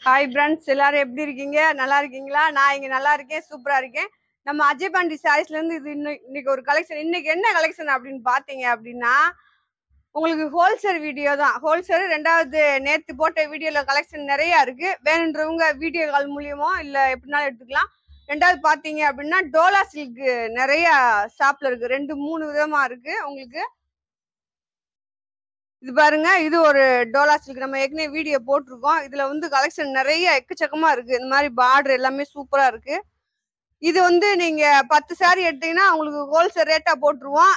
Hi friends, எல்லாரும் எப்படி இருக்கீங்க? நல்லா இருக்கீங்களா? நான் இங்க நல்லா இருக்கேன், சூப்பரா இருக்கேன். நம்ம அஜய் பாண்டி சாரீஸ்ல இருந்து இது இன்னைக்கு ஒரு கலெக்ஷன். இன்னைக்கு என்ன கலெக்ஷன் அப்படின்னு பாத்தீங்க அப்படின்னா, உங்களுக்கு ஹோல்சேல் வீடியோ தான். ஹோல்சேல் ரெண்டாவது நேத்து போட்ட வீடியோல கலெக்ஷன் நிறைய இருக்கு. வேணுன்றவங்க வீடியோ கால் மூலியமோ இல்ல எப்படினாலும் எடுத்துக்கலாம். ரெண்டாவது பாத்தீங்க அப்படின்னா டோலா சில்க் நிறைய ஷாப்ல இருக்கு. 2-3 விதமா இருக்கு உங்களுக்கு. இது பாருங்க, இது ஒரு டோலா சில்க். நம்ம ஏற்கனவே வீடியோ போட்டிருக்கோம். இதுல வந்து கலெக்ஷன் நிறைய எக்கச்சக்கமா இருக்கு. இந்த மாதிரி பார்டர் எல்லாமே சூப்பரா இருக்கு. இது வந்து நீங்க 10 சாரி எடுத்தீங்கன்னா உங்களுக்கு ஹோல்சேல் ரேட்டா போட்டுருவோம்.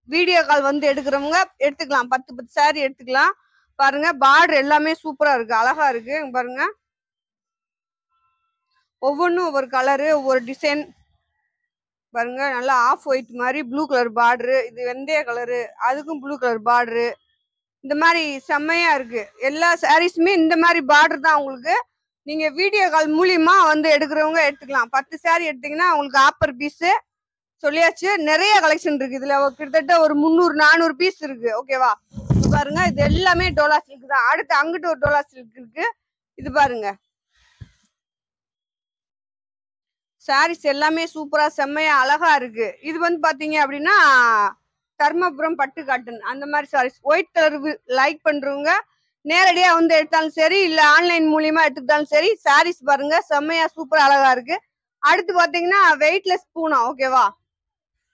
வீடியோ கால் வந்து எடுக்கிறவங்க எடுத்துக்கலாம். 10 சாரி எடுத்துக்கலாம். பாருங்க, பார்டர் எல்லாமே சூப்பரா இருக்கு, அழகா இருக்கு. பாருங்க, ஒவ்வொன்றும் ஒவ்வொரு கலரு, ஒவ்வொரு டிசைன். பாருங்க, நல்லா ஆஃப் ஒயிட் மாதிரி ப்ளூ கலர் பார்டரு, இது வெந்தய கலரு, அதுக்கும் ப்ளூ கலர் பார்டரு. இந்த மாதிரி செம்மையா இருக்கு. எல்லா சாரீஸுமே இந்த மாதிரி பார்டர் தான் உங்களுக்கு. நீங்க வீடியோ கால் மூலியமா வந்து எடுக்கிறவங்க எடுத்துக்கலாம். 10 சாரி எடுத்தீங்கன்னா உங்களுக்கு ஆப்பர் பீஸ் சொல்லியாச்சு. நிறைய கலெக்ஷன் இருக்கு. இதுல கிட்டத்தட்ட ஒரு 300-400 பீஸ் இருக்கு. ஓகேவா? பாருங்க, இது எல்லாமே டோலா சில்க் தான். அடுத்து அங்கிட்டு ஒரு டோலா சில்க் இருக்கு. இது பாருங்க, சாரீஸ் எல்லாமே சூப்பரா செம்மையா அழகா இருக்கு. இது வந்து பாத்தீங்க அப்படின்னா தர்மபுரம் பட்டு காட்டன் அந்த மாதிரி சாரீஸ். ஒயிட் கலர் லைக் பண்றவங்க நேரடியா வந்து எடுத்தாலும் சரி, இல்ல ஆன்லைன் மூலியமா எடுத்துக்கிட்டாலும் சரி. சாரீஸ் பாருங்க, செம்மையா சூப்பரா அழகா இருக்கு. அடுத்து பாத்தீங்கன்னா வெயிட்லெஸ் பூனம். ஓகேவா?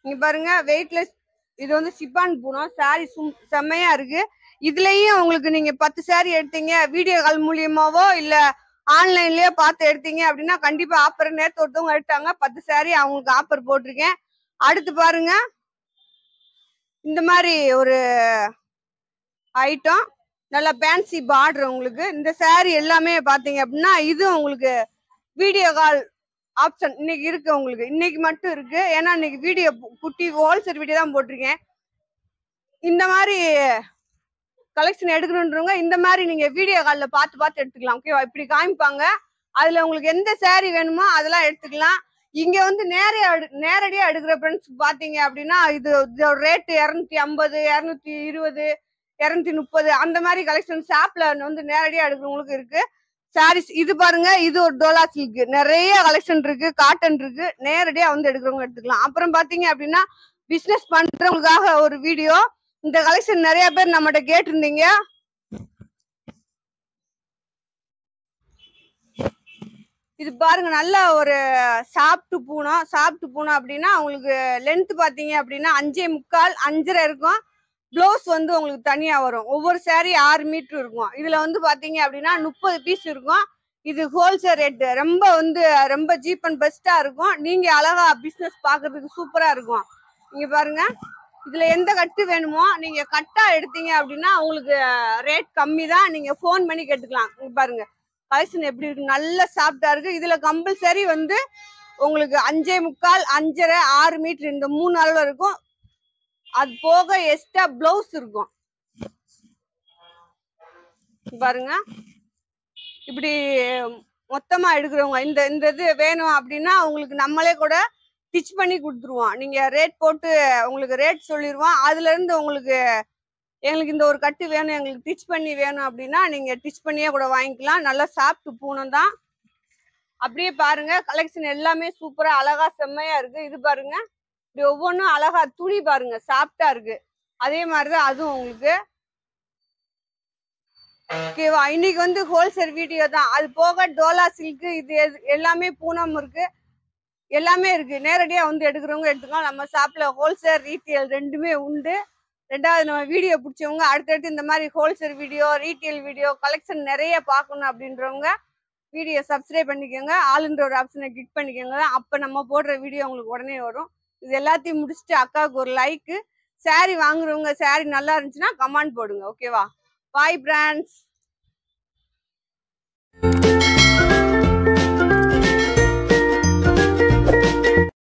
இங்க பாருங்க, வெயிட்லெஸ். இது வந்து சிப்பான் பூனம். சாரி செம்மையா இருக்கு. இதுலயும் உங்களுக்கு நீங்க 10 சாரி எடுத்தீங்க, வீடியோ கால் மூலியமாவோ இல்ல ஆன்லைன்லயே பார்த்து எடுத்தீங்க அப்படின்னா கண்டிப்பா ஆஃபர். நேரத்து ஒருத்தவங்க எடுத்தாங்க 10 சாரி, அவங்களுக்கு ஆஃபர் போட்டிருக்கேன். அடுத்து பாருங்க, இந்த மாதிரி ஒரு ஐட்டம், நல்லா ஃபேன்சி பார்டர் உங்களுக்கு. இந்த சாரி எல்லாமே பாத்தீங்க அப்படின்னா இது உங்களுக்கு வீடியோ கால் ஆப்ஷன் இன்னைக்கு இருக்கு. உங்களுக்கு இன்னைக்கு மட்டும் இருக்கு. ஏன்னா இன்னைக்கு வீடியோ குட்டி ஹோல்சேல் வீடியோ தான் போட்டிருக்கேன். இந்த மாதிரி கலெக்ஷன் எடுக்கணுன்றவங்க இந்த மாதிரி நீங்க வீடியோ காலில் பார்த்து எடுத்துக்கலாம். ஓகேவா? இப்படி காமிப்பாங்க. அதுல உங்களுக்கு எந்த சாரி வேணுமோ அதெல்லாம் எடுத்துக்கலாம். இங்க வந்து நேரடியா எடுக்கிற ஃப்ரெண்ட்ஸ் பாத்தீங்க அப்படின்னா இது ரேட்டு 250, 220, 230 அந்த மாதிரி கலெக்ஷன் ஷாப்ல வந்து நேரடியா எடுக்கிறவங்களுக்கு இருக்கு. சாரீஸ் இது பாருங்க, இது ஒரு டோலா சில்க். நிறைய கலெக்ஷன் இருக்கு, காட்டன் இருக்கு. நேரடியா வந்து எடுக்கிறவங்க எடுத்துக்கலாம். அப்புறம் பாத்தீங்க அப்படின்னா பிசினஸ் பண்றவங்களுக்காக ஒரு வீடியோ. இந்த கலெக்ஷன் நிறைய பேர் நம்மகிட்ட கேட்டிருந்தீங்க. இது பாருங்க, நல்ல ஒரு சாப்பிட்டு பூனம் அப்படின்னா உங்களுக்கு லென்த் பாத்தீங்க அப்படின்னா 5.25, 5.5 இருக்கும். பிளவுஸ் வந்து உங்களுக்கு தனியா வரும். ஒவ்வொரு சாரி 6 மீட்டர் இருக்கும். இதுல வந்து பாத்தீங்க அப்படின்னா 30 பீஸ் இருக்கும். இது ஹோல்சேல் ரேட். ரொம்ப சீப் அண்ட் பெஸ்டா இருக்கும். நீங்க அழகா பிசினஸ் பாக்குறதுக்கு சூப்பரா இருக்கும். நீங்க பாருங்க, இதுல எந்த கட்டு வேணுமோ நீங்க கட்டா எடுத்தீங்க அப்படின்னா உங்களுக்கு ரேட் கம்மி தான். நீங்க போன் பண்ணி கேட்டுக்கலாம். இங்க பாருங்க, கலெக்ஷன் எப்படி இருக்கு, நல்ல சாஃப்டா இருக்கு. இதுல கம்பல்சரி வந்து உங்களுக்கு 5.25, 5.5, 6 மீட்டர் இந்த 3 அளவுல இருக்கும். அது போக எக்ஸ்ட்ரா பிளவுஸ் இருக்கும். பாருங்க, இப்படி மொத்தமா எடுக்கிறவங்க இந்த இது வேணும் அப்படின்னா உங்களுக்கு நம்மளே கூட ஸ்டிச் பண்ணி கொடுத்துருவோம். நீங்க ரேட் போட்டு உங்களுக்கு ரேட் சொல்லிடுவோம். அதுல இருந்து உங்களுக்கு எங்களுக்கு இந்த ஒரு கட்டு வேணும், எங்களுக்கு ஸ்டிச் பண்ணி வேணும் அப்படின்னா நீங்க ஸ்டிச் பண்ணியே கூட வாங்கிக்கலாம். நல்லா சாப்பிட்டு பூனம் தான். அப்படியே பாருங்க, கலெக்ஷன் எல்லாமே சூப்பரா அழகா செம்மையா இருக்கு. இது பாருங்க, இப்படி ஒவ்வொன்றும் அழகா, துணி பாருங்க சாஃப்டா இருக்கு. அதே மாதிரிதான் அதுவும் உங்களுக்கு. ஓகேவா? இன்னைக்கு வந்து ஹோல்சேல் வீடியோ தான். அது போக டோலா சில்க் இது எல்லாமே பூனம் இருக்கு, எல்லாமே இருக்கு. நேரடியா வந்து எடுக்கிறவங்க எடுத்துக்கலாம். நம்ம ஷாப்ல ஹோல்சேல் ரீட்டெயில் ரெண்டுமே உண்டு. ரெண்டாவது, நம்ம வீடியோ பிடிச்சவங்க அடுத்தடுத்து இந்த மாதிரி wholesale video, retail video collection நிறைய பார்க்கணும் அப்படின்றவங்க வீடியோ சப்ஸ்கிரைப் பண்ணிக்கோங்க. ஆளுன்ற ஒரு ஆப்ஷனை கிளிக் பண்ணிக்கோங்க. அப்ப நம்ம போடுற வீடியோ உங்களுக்கு உடனே வரும். இது எல்லாத்தையும் முடிச்சுட்டு அக்காவுக்கு ஒரு லைக்கு. சாரி வாங்குறவங்க சாரி நல்லா இருந்துச்சுன்னா கமெண்ட் போடுங்க. ஓகேவா? பாய் பிராண்ட்ஸ்.